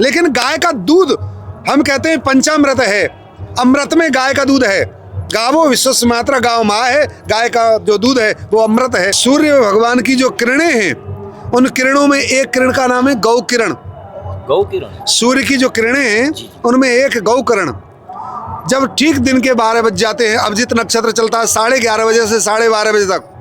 लेकिन गाय का दूध हम कहते हैं पंचामृत है, अमृत में गाय का दूध है। गावो विश्वस्य मात्रा, गाव माँ है, गाय का जो दूध है वो अमृत है। सूर्य भगवान की जो किरणें हैं, उन किरणों में एक किरण का नाम है गौ किरण। गौ किरण, सूर्य की जो किरणें हैं उनमें एक गौ किरण। जब ठीक दिन के 12 बज जाते हैं, अभिजित नक्षत्र चलता है 11:30 बजे से 12:30 बजे तक।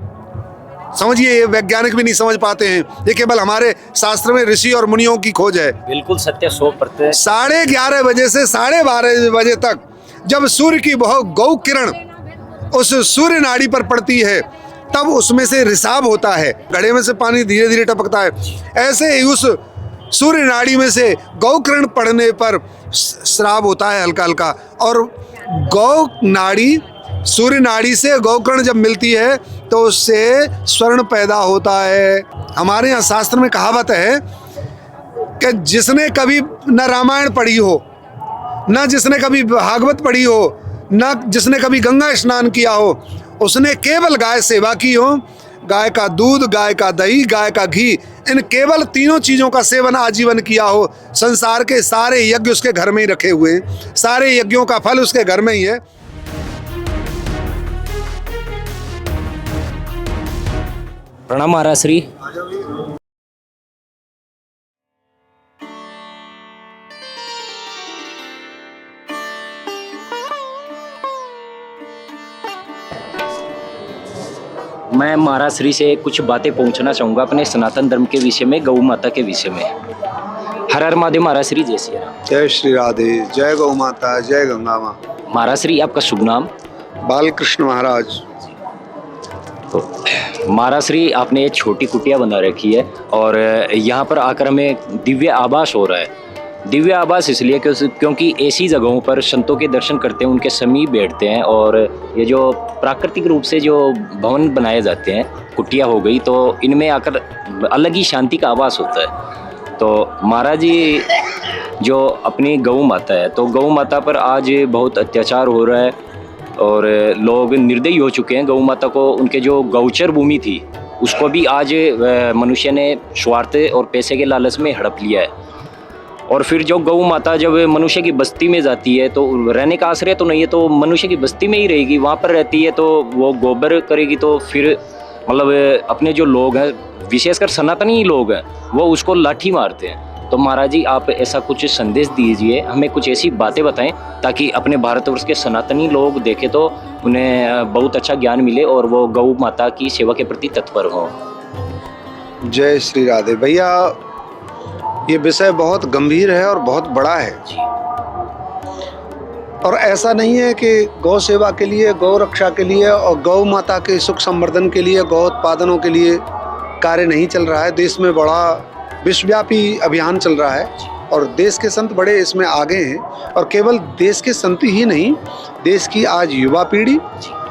समझिए, ये वैज्ञानिक भी नहीं समझ पाते हैं, ये केवल हमारे शास्त्र में ऋषि और मुनियों की खोज है। बिल्कुल सत्य, 100%। 11:30 बजे से 12:30 बजे तक जब सूर्य की वह गौ किरण उस सूर्य नाड़ी पर पड़ती है, तब उसमें से रिसाव होता है, घड़े में से पानी धीरे धीरे टपकता है। ऐसे ही उस सूर्य नाड़ी में से गौ किरण पड़ने पर स्राव होता है हल्का हल्का, और गौ नाड़ी, सूर्य नाड़ी से गौ किरण जब मिलती है तो उससे स्वर्ण पैदा होता है। हमारे यहाँ शास्त्र में कहावत है कि जिसने कभी न रामायण पढ़ी हो, न जिसने कभी भागवत पढ़ी हो, न जिसने कभी गंगा स्नान किया हो, उसने केवल गाय सेवा की हो। गाय का दूध, गाय का दही, गाय का घी, इन केवल तीनों चीज़ों का सेवन आजीवन किया हो, संसार के सारे यज्ञ उसके घर में ही रखे हुए हैं, सारे यज्ञों का फल उसके घर में ही है। प्रणाम महाराज श्री। मैं महाराज श्री से कुछ बातें पूछना चाहूँगा अपने सनातन धर्म के विषय में, गौ माता के विषय में। हर हर महादेव महाराज श्री। जय श्री राम। जय श्री राधे, जय गौ माता, जय गंगा माँ। महाराज श्री, आपका शुभ नाम? बालकृष्ण महाराज। तो महाराज श्री, आपने एक छोटी कुटिया बना रखी है और यहाँ पर आकर हमें दिव्य आभास हो रहा है। दिव्य आभास इसलिए क्योंकि ऐसी जगहों पर संतों के दर्शन करते हैं, उनके समीप बैठते हैं, और ये जो प्राकृतिक रूप से जो भवन बनाए जाते हैं, कुटिया हो गई, तो इनमें आकर अलग ही शांति का आभास होता है। तो महाराज जी, जो अपनी गौ माता है, तो गौ माता पर आज बहुत अत्याचार हो रहा है और लोग निर्दयी हो चुके हैं। गौ माता को, उनके जो गौचर भूमि थी, उसको भी आज मनुष्य ने स्वार्थ और पैसे के लालच में हड़प लिया है। और फिर जो गौ माता जब मनुष्य की बस्ती में जाती है, तो रहने का आश्रय तो नहीं है, तो मनुष्य की बस्ती में ही रहेगी, वहाँ पर रहती है, तो वो गोबर करेगी, तो फिर मतलब अपने जो लोग हैं, विशेषकर सनातनी लोग हैं, वो उसको लाठी मारते हैं। तो महाराज जी, आप ऐसा कुछ संदेश दीजिए, हमें कुछ ऐसी बातें बताएं ताकि अपने भारतवर्ष के सनातनी लोग देखें तो उन्हें बहुत अच्छा ज्ञान मिले और वो गौ माता की सेवा के प्रति तत्पर हों। जय श्री राधे। भैया, ये विषय बहुत गंभीर है और बहुत बड़ा है, और ऐसा नहीं है कि गौ सेवा के लिए, गौ रक्षा के लिए और गौ माता के सुख संवर्धन के लिए, गौ उत्पादनों के लिए कार्य नहीं चल रहा है। देश में बड़ा विश्वव्यापी अभियान चल रहा है और देश के संत बड़े इसमें आगे हैं। और केवल देश के संत ही नहीं, देश की आज युवा पीढ़ी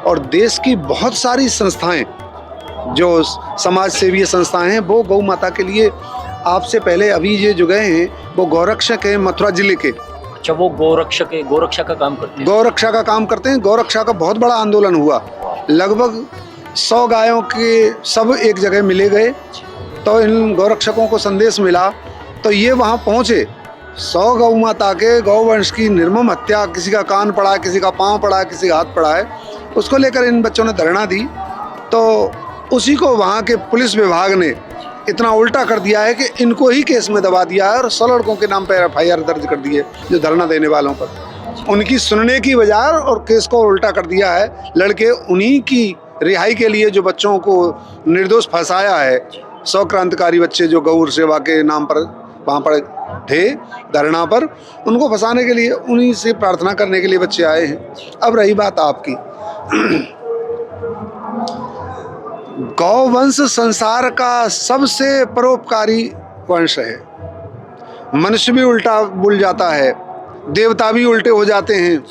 और देश की बहुत सारी संस्थाएं, जो समाज सेवी संस्थाएं हैं, वो गौ माता के लिए आपसे पहले अभी ये जो गए हैं, वो गौरक्षक हैं मथुरा जिले के। अच्छा, वो गौरक्षक है, गौरक्षा का काम करते हैं? गौरक्षा का काम करते हैं। गौरक्षा का बहुत बड़ा आंदोलन हुआ, लगभग 100 गायों के सब एक जगह मिले गए, तो इन गौरक्षकों को संदेश मिला, तो ये वहाँ पहुँचे। 100 गौ माता के गौवंश की निर्मम हत्या, किसी का कान पड़ा है, किसी का पाँव पड़ा है, किसी का हाथ पड़ा है, उसको लेकर इन बच्चों ने धरना दी। तो उसी को वहाँ के पुलिस विभाग ने इतना उल्टा कर दिया है कि इनको ही केस में दबा दिया है और 100 लड़कों के नाम पर FIR दर्ज कर दी है, जो धरना देने वालों पर। उनकी सुनने की बजाय और केस को उल्टा कर दिया है। लड़के उन्हीं की रिहाई के लिए जो बच्चों को निर्दोष फंसाया है, 100 क्रांतिकारी बच्चे जो गौ सेवा के नाम पर वहाँ पर थे धरना पर, उनको फंसाने के लिए, उन्हीं से प्रार्थना करने के लिए बच्चे आए हैं। अब रही बात आपकी, गौवंश संसार का सबसे परोपकारी वंश है। मनुष्य भी उल्टा बोल जाता है, देवता भी उल्टे हो जाते हैं।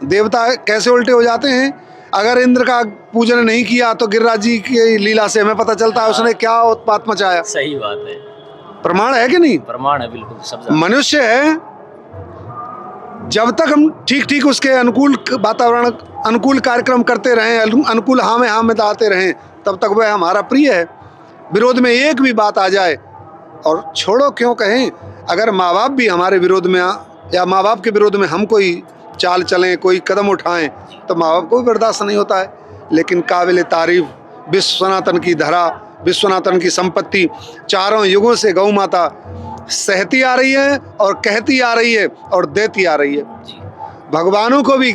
देवता कैसे उल्टे हो जाते हैं? अगर इंद्र का पूजन नहीं किया तो गिरिराज जी की लीला से हमें पता चलता है उसने क्या उत्पात मचाया। सही बात है, प्रमाण है कि नहीं? प्रमाण है, बिल्कुल सब। मनुष्य है, जब तक हम ठीक ठीक उसके अनुकूल वातावरण, अनुकूल कार्यक्रम करते रहें, अनुकूल हाँ में दाते रहें, तब तक वह हमारा प्रिय है। विरोध में एक भी बात आ जाए, और छोड़ो क्यों कहें, अगर माँ बाप भी हमारे विरोध में या माँ बाप के विरोध में हम कोई चाल चलें, कोई कदम उठाएं, तो माँ बाप को भी बर्दाश्त नहीं होता है। लेकिन काबिल तारीफ विश्व सनातन की धरा, विश्व सनातन की संपत्ति चारों युगों से गौ माता सहती आ रही है और कहती आ रही है और देती आ रही है। भगवानों को भी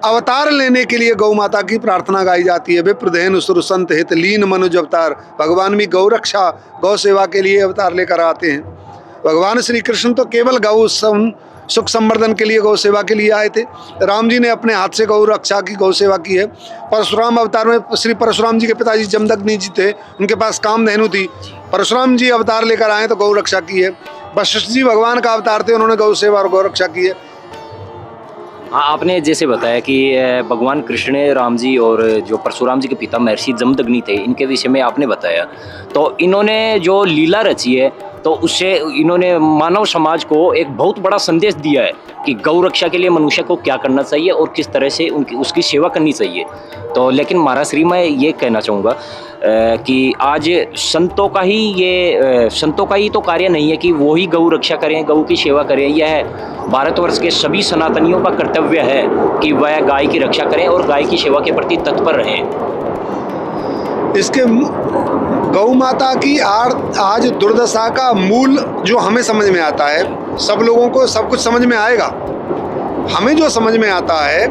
अवतार लेने के लिए गौ माता की प्रार्थना गाई जाती है। विप्रधेनु सुर संत हित लीन मनुज अवतार। भगवान भी गौ रक्षा, गौ सेवा के लिए अवतार लेकर आते हैं। भगवान श्री कृष्ण तो केवल गौ सुख संवर्धन के लिए, गौ सेवा के लिए आए थे। राम जी ने अपने हाथ से गौ रक्षा की, गौ सेवा की है। परशुराम अवतार में श्री परशुराम जी के पिताजी जमदग्नि जी थे, उनके पास कामधेनु थी। परशुराम जी अवतार लेकर आए तो गौ रक्षा की है। वशिष्ठ जी भगवान का अवतार थे, उन्होंने गौ सेवा और गौ रक्षा की है। हाँ, आपने जैसे बताया कि भगवान कृष्ण, राम जी और जो परशुराम जी के पिता महर्षि जमदग्नि थे, इनके विषय में आपने बताया। तो इन्होंने जो लीला रची है, तो उससे इन्होंने मानव समाज को एक बहुत बड़ा संदेश दिया है कि गौ रक्षा के लिए मनुष्य को क्या करना चाहिए और किस तरह से उसकी सेवा करनी चाहिए। तो लेकिन महाराज श्री, मैं ये कहना चाहूँगा कि आज संतों का ही तो कार्य नहीं है कि वो ही गौ रक्षा करें, गौ की सेवा करें। यह भारतवर्ष के सभी सनातनियों का कर्तव्य है कि वह गाय की रक्षा करें और गाय की सेवा के प्रति तत्पर रहें। इसके गौ माता की आज दुर्दशा का मूल जो हमें समझ में आता है, सब लोगों को सब कुछ समझ में आएगा। हमें जो समझ में आता है,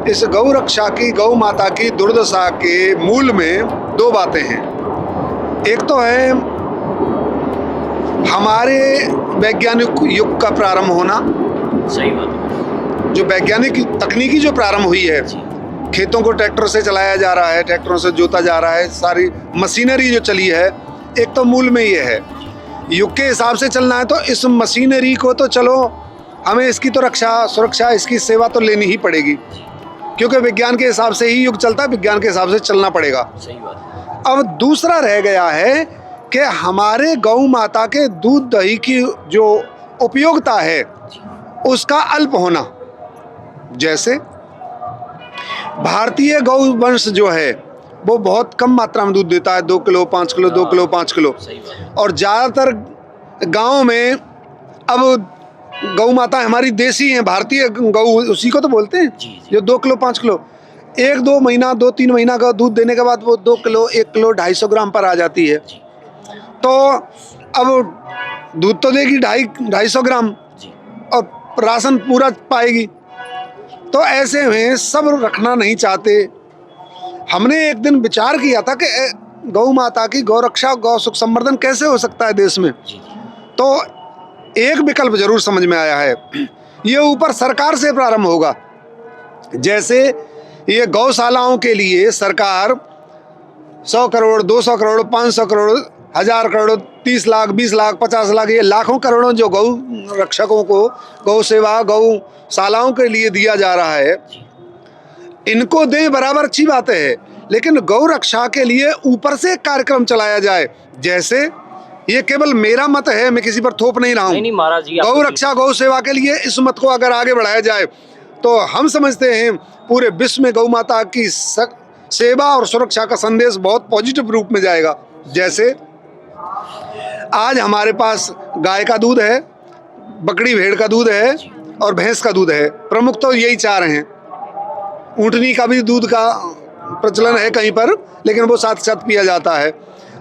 इस गौ रक्षा की, गौ माता की दुर्दशा के मूल में दो बातें हैं। एक तो है हमारे वैज्ञानिक युग का प्रारंभ होना। सही बात है। जो वैज्ञानिक तकनीकी जो प्रारंभ हुई है, खेतों को ट्रैक्टर से चलाया जा रहा है, ट्रैक्टरों से जोता जा रहा है, सारी मशीनरी जो चली है, एक तो मूल में ये है। युग के हिसाब से चलना है तो इस मशीनरी को तो चलो, हमें इसकी तो रक्षा, सुरक्षा, इसकी सेवा तो लेनी ही पड़ेगी, क्योंकि विज्ञान के हिसाब से ही युग चलता है, विज्ञान के हिसाब से चलना पड़ेगा। सही बात है। अब दूसरा रह गया है कि हमारे गौ माता के दूध दही की जो उपयोगिता है, उसका अल्प होना। जैसे भारतीय गौ वंश जो है वो बहुत कम मात्रा में दूध देता है, 2 किलो 5 किलो 2 किलो 5 किलो। और ज़्यादातर गाँव में अब गौ माता हमारी देसी हैं, भारतीय गौ उसी को तो बोलते हैं, जो 2 किलो 5 किलो 1-2 महीना 2-3 महीना का दूध देने के बाद वो 2 किलो 1 किलो 250 ग्राम पर आ जाती है। तो अब दूध तो देगी 250 ग्राम और राशन पूरा पाएगी। तो ऐसे में सब रखना नहीं चाहते। हमने एक दिन विचार किया था कि गौ माता की गौ रक्षा, गौ सुख संवर्धन कैसे हो सकता है देश में। तो एक विकल्प जरूर समझ में आया है, ये ऊपर सरकार से प्रारंभ होगा। जैसे ये गौशालाओं के लिए सरकार 100 करोड़ 200 करोड़ 500 करोड़ 1000 करोड़ 30 लाख 20 लाख 50 लाख, ये लाखों करोड़ों जो गौ रक्षकों को गौ सेवा, गौशालाओं के लिए दिया जा रहा है, इनको दें बराबर, अच्छी बात है। लेकिन गौ रक्षा के लिए ऊपर से एक कार्यक्रम चलाया जाए। जैसे ये केवल मेरा मत है, मैं किसी पर थोप नहीं रहा हूँ। नहीं महाराज जी, गौ रक्षा, गौ सेवा के लिए इस मत को अगर आगे बढ़ाया जाए तो हम समझते हैं पूरे विश्व में गौ माता की सेवा और सुरक्षा का संदेश बहुत पॉजिटिव रूप में जाएगा। जैसे आज हमारे पास गाय का दूध है, बकरी भेड़ का दूध है और भैंस का दूध है। प्रमुख तो यही 4 हैं। ऊँटनी का भी दूध का प्रचलन है कहीं पर, लेकिन वो साथ साथ पिया जाता है।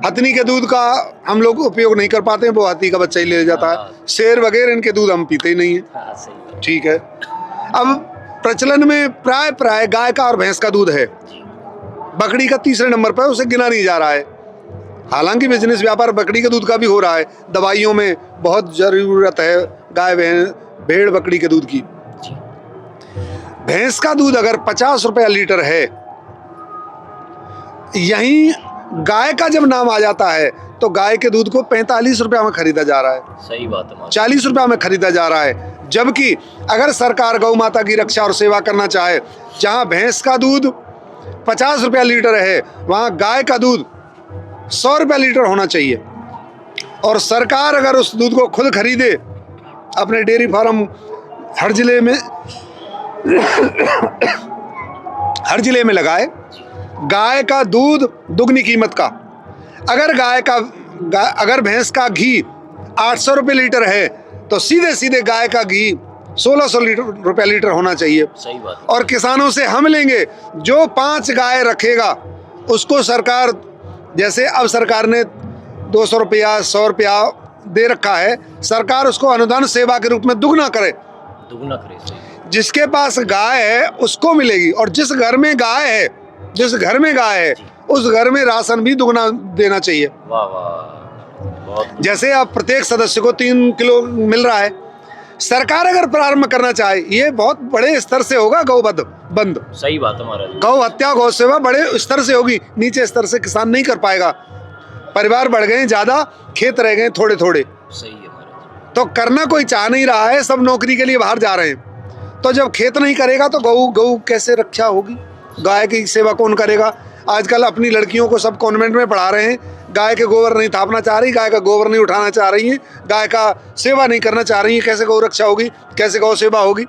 हथनी के दूध का हम लोग उपयोग नहीं कर पाते हैं, वो हाथी का बच्चा ही ले जाता है। शेर वगैरह इनके दूध हम पीते ही नहीं है। ठीक है। अब प्रचलन में प्राय गाय का और भैंस का दूध है। बकरी का तीसरे नंबर पर, उसे गिना नहीं जा रहा है। हालांकि बिजनेस व्यापार बकरी के दूध का भी हो रहा है। दवाइयों में बहुत जरूरत है गाय भेड़ बकरी के दूध की। भैंस का दूध अगर 50 रुपया लीटर है, यहीं गाय का जब नाम आ जाता है तो गाय के दूध को 45 रुपया में खरीदा जा रहा है। सही बात है। 40 रुपया में खरीदा जा रहा है। जबकि अगर सरकार गौ माता की रक्षा और सेवा करना चाहे, जहां भैंस का दूध 50 रुपया लीटर है, वहां गाय का दूध 100 रुपया लीटर होना चाहिए। और सरकार अगर उस दूध को खुद खरीदे, अपने डेयरी फार्म हर जिले में लगाए, गाय का दूध दुगनी कीमत का। अगर भैंस का घी 800 रुपये लीटर है, तो सीधे सीधे गाय का घी 1600 रुपया लीटर होना चाहिए। सही बात। और किसानों से हम लेंगे, जो 5 गाय रखेगा उसको सरकार, जैसे अब सरकार ने 200 रुपया 100 रुपया दे रखा है, सरकार उसको अनुदान सेवा के रूप में दुगना करे। सही। जिसके पास गाय है उसको मिलेगी, और जिस घर में गाय है उस घर में राशन भी दुगना देना चाहिए। वाह वाह, बहुत। जैसे अब प्रत्येक सदस्य को 3 किलो मिल रहा है, सरकार अगर प्रारंभ करना चाहे, ये बहुत बड़े स्तर से होगा गौवध बंद। सही बात है महाराज। गौ हत्या गौ सेवा बड़े स्तर से होगी, नीचे स्तर से किसान नहीं कर पाएगा। परिवार बढ़ गए ज्यादा, खेत रह गए थोड़े थोड़े। सही है महाराज। तो करना कोई चाह नहीं रहा है, सब नौकरी के लिए बाहर जा रहे हैं। तो जब खेत नहीं करेगा तो गौ कैसे रक्षा होगी? गाय की सेवा कौन करेगा? आजकल अपनी लड़कियों को सब कॉन्वेंट में पढ़ा रहे हैं, गाय के गोबर नहीं थापना चाह रही, गाय का गोबर नहीं उठाना चाह रही है, गाय का सेवा नहीं करना चाह रही है। कैसे गौ रक्षा होगी, कैसे गौ सेवा होगी?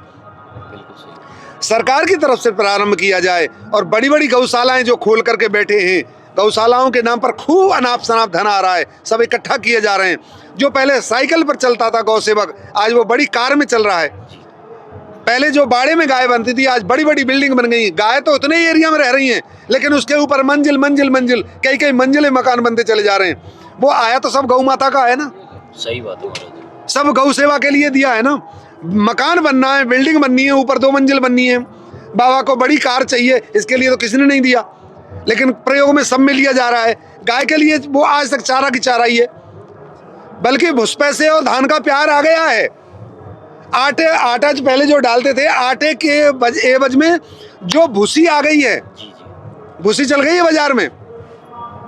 सरकार की तरफ से प्रारंभ किया जाए। और बड़ी बड़ी गौशालाएं जो खोल करके बैठे हैं, गौशालाओं के नाम पर खूब अनाप शनाप धन आ रहा है, सब इकट्ठा किए जा रहे हैं। जो पहले साइकिल पर चलता था गौ सेवक, आज वो बड़ी कार में चल रहा है। पहले जो बाड़े में गाय बनती थी, आज बड़ी बड़ी बिल्डिंग बन गई। गाय तो उतने ही एरिया में रह रही हैं, लेकिन उसके ऊपर मंजिल मंजिल मंजिल कई कई मंजिलें मकान बनते चले जा रहे हैं। वो आया तो सब गौ माता का है ना। सही बात है। सब गौ सेवा के लिए दिया है ना। मकान बनना है, बिल्डिंग बननी है, ऊपर 2 मंजिल बननी है, बाबा को बड़ी कार चाहिए, इसके लिए तो किसी ने नहीं दिया, लेकिन प्रयोग में सब में लिया जा रहा है। गाय के लिए वो आज तक चारा की चारा ही है, बल्कि भुसपे से और धान का प्यार आ गया है। आटा जो पहले जो डालते थे, आटे के एवज में जो भूसी आ गई है, भूसी चल गई है बाजार में।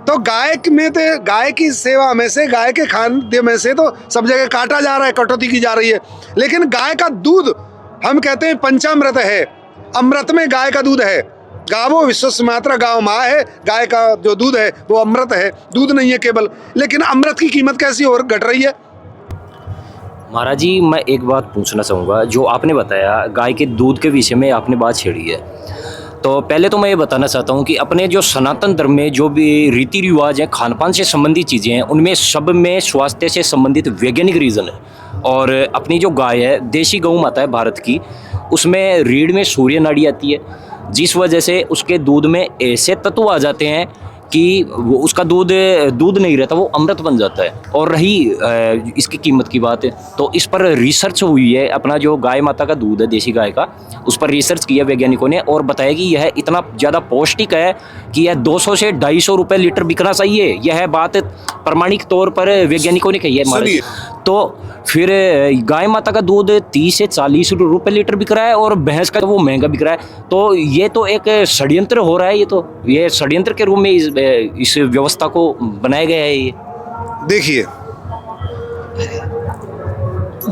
तो गाय की सेवा में से, गाय के खाद्य में से तो सब जगह काटा जा रहा है, कटौती की जा रही है। लेकिन गाय का दूध, हम कहते हैं पंचामृत है, अमृत में गाय का दूध है। गावो विश्वस्य मात्रा, गाव माँ है, गाय का जो दूध है वो अमृत है, दूध नहीं है केवल। लेकिन अमृत की कीमत कैसी और घट रही है? महाराज जी, मैं एक बात पूछना चाहूँगा। जो आपने बताया गाय के दूध के विषय में आपने बात छेड़ी है, तो पहले तो मैं ये बताना चाहता हूँ कि अपने जो सनातन धर्म में जो भी रीति रिवाज हैं, खान पान से संबंधित चीज़ें हैं, उनमें सब में स्वास्थ्य से संबंधित वैज्ञानिक रीज़न है। और अपनी जो गाय है, देसी गौ माता है भारत की, उसमें रीढ़ में सूर्य नाड़ी आती है, जिस वजह से उसके दूध में ऐसे तत्व आ जाते हैं कि वो उसका दूध नहीं रहता, वो अमृत बन जाता है। और रही इसकी कीमत की बात है, तो इस पर रिसर्च हुई है। अपना जो गाय माता का दूध है, देसी गाय का, उस पर रिसर्च किया वैज्ञानिकों ने, और बताया कि यह इतना ज़्यादा पौष्टिक है कि यह 200 से 250 रुपये लीटर बिकना चाहिए। यह बात प्रमाणिक तौर पर वैज्ञानिकों ने कही है हमारे। तो फिर गाय माता का दूध 30 से 40 रुपये लीटर बिक रहा है, और भैंस का वो महंगा बिक रहा है। तो ये तो एक षड्यंत्र हो रहा है। ये षड्यंत्र के रूप में इस व्यवस्था को बनाया गया है। ये देखिए,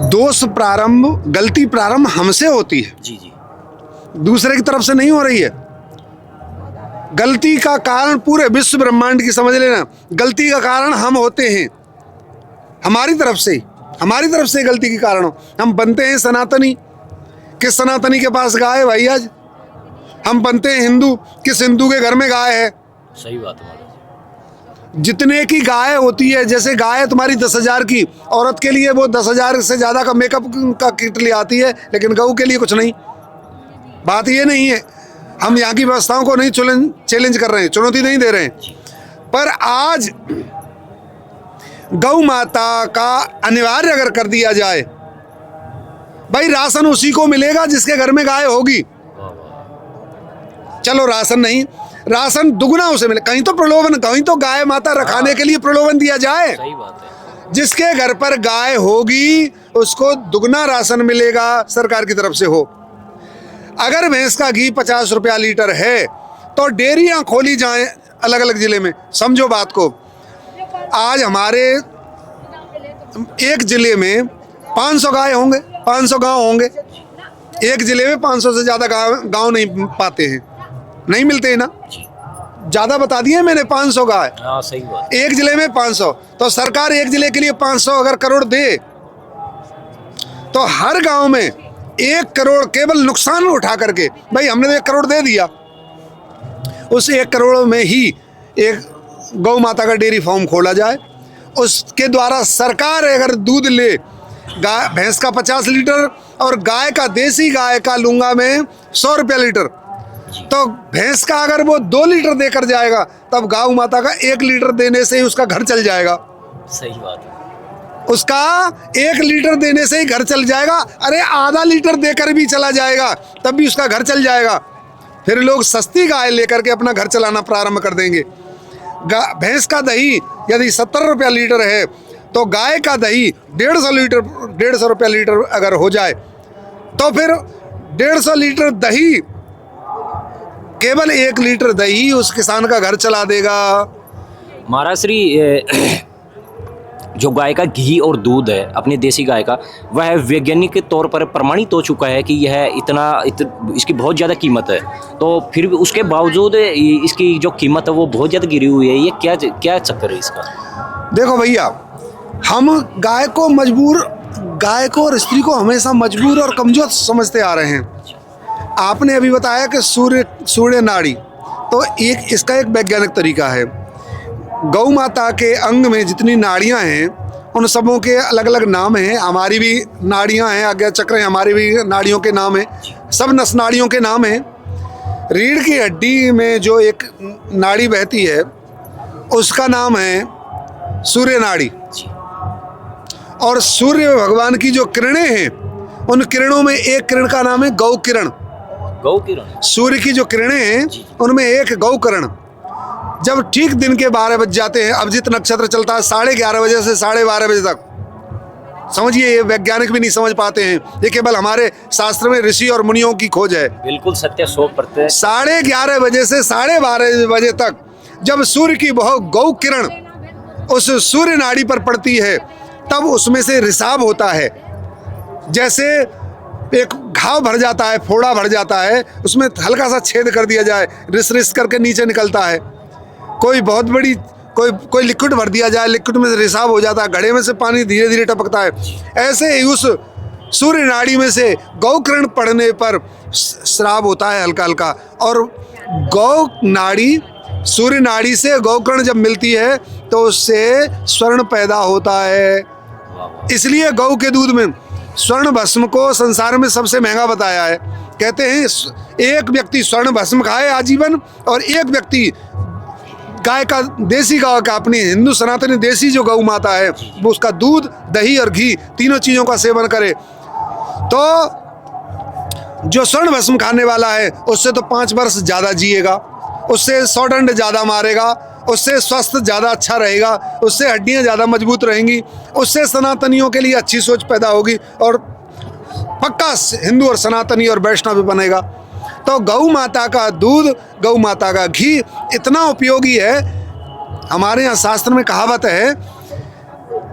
दोष प्रारंभ, गलती प्रारंभ हमसे होती है, जी जी, दूसरे की तरफ से नहीं हो रही है। गलती का कारण पूरे विश्व ब्रह्मांड की समझ लेना, गलती का कारण हम होते हैं, हमारी तरफ से गलती के कारण हम बनते हैं सनातनी। किस सनातनी के पास गाय है भाई? आज हम बनते हैं हिंदू, किस हिंदू के घर में गाय है? सही बात है। जितने की गाय होती है, जैसे गाय तुम्हारी 10,000 की, औरत के लिए वो 10,000 से ज़्यादा का मेकअप का किट ले आती है, लेकिन गऊ के लिए कुछ नहीं। बात ये नहीं है, हम यहाँ की व्यवस्थाओं को नहीं चैलेंज कर रहे हैं, चुनौती नहीं दे रहे हैं, पर आज गौ माता का अनिवार्य अगर कर दिया जाए, भाई राशन उसी को मिलेगा जिसके घर में गाय होगी। चलो राशन नहीं, राशन दुगना उसे मिले। कहीं तो प्रलोभन, कहीं तो गाय माता रखाने के लिए प्रलोभन दिया जाए। सही बात है। जिसके घर पर गाय होगी उसको दुगना राशन मिलेगा, सरकार की तरफ से हो। अगर भैंस का घी 50 रुपया लीटर है तो डेयरियां खोली जाएं अलग अलग जिले में। समझो बात को, आज हमारे एक जिले में 500 गाय होंगे, 500 गांव होंगे। एक जिले में 500 से ज़्यादा गांव नहीं पाते हैं, नहीं मिलते हैं ना। ज़्यादा बता दिए मैंने, 500 गाय। हाँ, सही बात। एक जिले में 500, तो सरकार एक जिले के लिए 500 अगर करोड़ दे तो हर गांव में 1 करोड़ केवल नुकसान उठा करके, भाई हमने तो 1 करोड़ दे दिया, उस 1 करोड़ में ही एक गौ माता का डेयरी फार्म खोला जाए। उसके द्वारा सरकार अगर दूध ले, गाय भैंस का 50 लीटर और गाय का, देसी गाय का लूंगा में 100 रुपया लीटर। तो भैंस का अगर वो 2 लीटर देकर जाएगा तब गौ माता का 1 लीटर देने से ही उसका घर चल जाएगा। सही बात है। उसका 1 लीटर देने से ही घर चल जाएगा। अरे आधा लीटर देकर भी चला जाएगा तब भी उसका घर चल जाएगा। फिर लोग सस्ती गाय लेकर के अपना घर चलाना प्रारंभ कर देंगे। भैंस का दही यदि 70 रुपया लीटर है तो गाय का दही 150 रुपया लीटर अगर हो जाए तो फिर 150 लीटर दही, केवल 1 लीटर दही उस किसान का घर चला देगा। महाराज श्री, जो गाय का घी और दूध है अपनी देसी गाय का, वह वैज्ञानिक के तौर पर प्रमाणित हो चुका है कि यह इसकी बहुत ज़्यादा कीमत है। तो फिर भी उसके बावजूद इसकी जो कीमत है वो बहुत ज़्यादा गिरी हुई है। ये क्या क्या चक्कर है इसका? देखो भैया, हम गाय को और स्त्री को हमेशा मजबूर और कमज़ोर समझते आ रहे हैं। आपने अभी बताया कि सूर्य नाड़ी, तो इसका एक वैज्ञानिक तरीका है। गौ माता के अंग में जितनी नाड़ियां हैं उन सबों के अलग अलग नाम हैं। हमारी भी नाड़ियां हैं, आज्ञा चक्र हैं, हमारी भी नाड़ियों के नाम हैं, सब नस नाड़ियों के नाम हैं। रीढ़ की हड्डी में जो एक नाड़ी बहती है उसका नाम है सूर्य नाड़ी। और सूर्य भगवान की जो किरणें हैं उन किरणों में एक किरण का नाम है गौ किरण। गौ किरण, सूर्य की जो किरणें हैं उनमें एक गौ किरण। जब ठीक दिन के 12 बज जाते हैं, अभिजित नक्षत्र चलता है 11:30 बजे से 12:30 बजे तक, समझिए ये वैज्ञानिक भी नहीं समझ पाते हैं, ये केवल हमारे शास्त्र में ऋषि और मुनियों की खोज है। बिल्कुल सत्य, 100%। 11:30 बजे से 12:30 बजे तक जब सूर्य की वह गौ किरण उस सूर्य नाड़ी पर पड़ती है तब उसमें से रिसाव होता है। जैसे एक घाव भर जाता है, फोड़ा भर जाता है, उसमें हल्का सा छेद कर दिया जाए, रिस रिस करके नीचे निकलता है। कोई बहुत बड़ी कोई लिक्विड भर दिया जाए, लिक्विड में से रिसाव हो जाता है, घड़े में से पानी धीरे धीरे टपकता है। ऐसे ही उस सूर्य नाड़ी में से गौ किरण पड़ने पर स्राव होता है हल्का हल्का। और गौ नाड़ी, सूर्य नाड़ी से गौ किरण जब मिलती है तो उससे स्वर्ण पैदा होता है। इसलिए गौ के दूध में स्वर्ण भस्म को संसार में सबसे महंगा बताया है। कहते हैं एक व्यक्ति स्वर्ण भस्म खाए आजीवन और एक व्यक्ति गाय का, देसी गाय का, अपनी हिंदू सनातनी देसी जो गौ माता है वो उसका दूध, दही और घी तीनों चीज़ों का सेवन करे तो जो स्वर्ण भस्म खाने वाला है उससे तो 5 वर्ष ज़्यादा जिएगा, उससे 100 दंड ज़्यादा मारेगा, उससे स्वास्थ्य ज़्यादा अच्छा रहेगा, उससे हड्डियाँ ज़्यादा मजबूत रहेंगी, उससे सनातनियों के लिए अच्छी सोच पैदा होगी और पक्का हिंदू और सनातनी और वैष्णव बनेगा। तो गौ माता का दूध, गौ माता का घी इतना उपयोगी है। हमारे यहाँ शास्त्र में कहावत है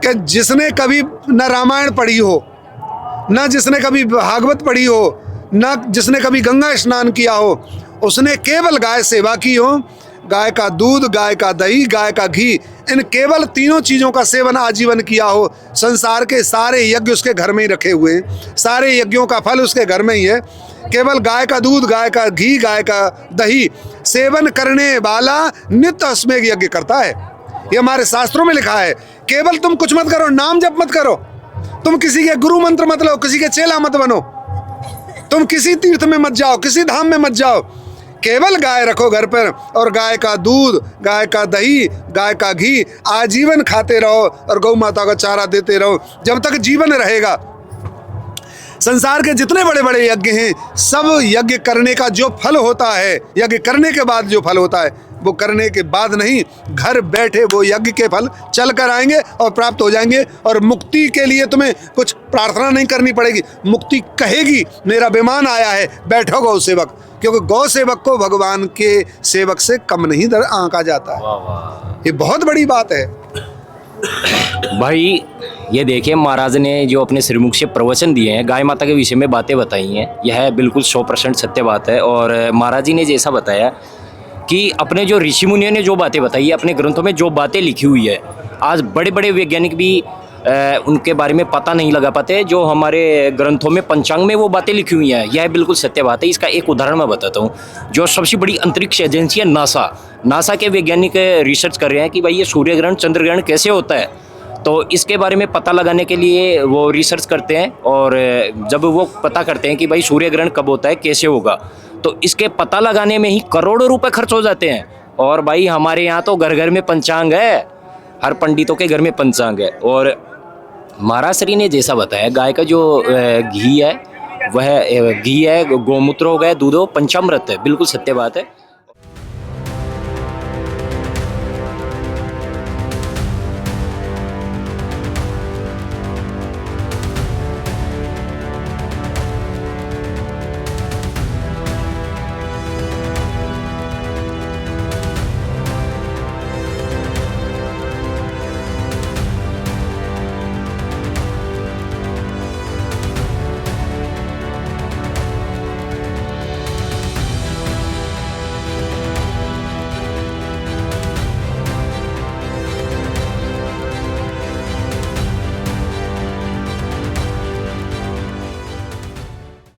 कि जिसने कभी न रामायण पढ़ी हो, न जिसने कभी भागवत पढ़ी हो, न जिसने कभी गंगा स्नान किया हो, उसने केवल गाय सेवा की हो, गाय का दूध, गाय का दही, गाय का घी, इन केवल तीनों चीज़ों का सेवन आजीवन किया हो, संसार के सारे यज्ञ उसके घर में ही रखे हुए हैं, सारे यज्ञों का फल उसके घर में ही है। केवल गाय का दूध, गाय का घी, गाय का दही सेवन करने वाला नित्य अश्वमेध यज्ञ करता है। ये हमारे शास्त्रों में लिखा है। केवल तुम कुछ मत करो, नाम जप मत करो, तुम किसी के गुरु मंत्र मत लो, किसी के चेला मत बनो, तुम किसी तीर्थ में मत जाओ, किसी धाम में मत जाओ, केवल गाय रखो घर पर और गाय का दूध, गाय का दही, गाय का घी आजीवन खाते रहो और गौ माता का चारा देते रहो जब तक जीवन रहेगा। संसार के जितने बड़े बड़े यज्ञ हैं, सब यज्ञ करने का जो फल होता है, यज्ञ करने के बाद जो फल होता है, वो करने के बाद नहीं, घर बैठे वो यज्ञ के फल चल कर आएंगे और प्राप्त हो जाएंगे। और मुक्ति के लिए तुम्हें कुछ प्रार्थना नहीं करनी पड़ेगी, मुक्ति कहेगी मेरा विमान आया है, बैठो गौ सेवक, क्योंकि गौ सेवक को भगवान के सेवक से कम नहीं आंका जाता है। ये बहुत बड़ी बात है भाई। ये देखिए, महाराज ने जो अपने श्रीमुख से प्रवचन दिए हैं, गाय माता के विषय में बातें बताई हैं, यह बिल्कुल 100% सत्य बात है। और महाराज जी ने जैसा बताया कि अपने जो ऋषि मुनियों ने जो बातें बताई है, अपने ग्रंथों में जो बातें लिखी हुई है, आज बड़े बड़े वैज्ञानिक भी उनके बारे में पता नहीं लगा पाते। जो हमारे ग्रंथों में, पंचांग में वो बातें लिखी हुई हैं, यह बिल्कुल सत्य बात है। इसका एक उदाहरण मैं बताता हूँ। जो सबसे बड़ी अंतरिक्ष एजेंसी है नासा के वैज्ञानिक रिसर्च कर रहे हैं कि भाई ये सूर्य ग्रहण, चंद्र ग्रहण कैसे होता है। तो इसके बारे में पता लगाने के लिए वो रिसर्च करते हैं, और जब वो पता करते हैं कि भाई सूर्य ग्रहण कब होता है, कैसे होगा, तो इसके पता लगाने में ही करोड़ों रुपए खर्च हो जाते हैं। और भाई हमारे यहाँ तो घर घर में पंचांग है, हर पंडितों के घर में पंचांग है। और महाराज ने जैसा बताया, गाय का जो घी है, वह घी है, गोमूत्र हो गया, दूध हो, पंचामृत है, बिल्कुल सत्य बात है।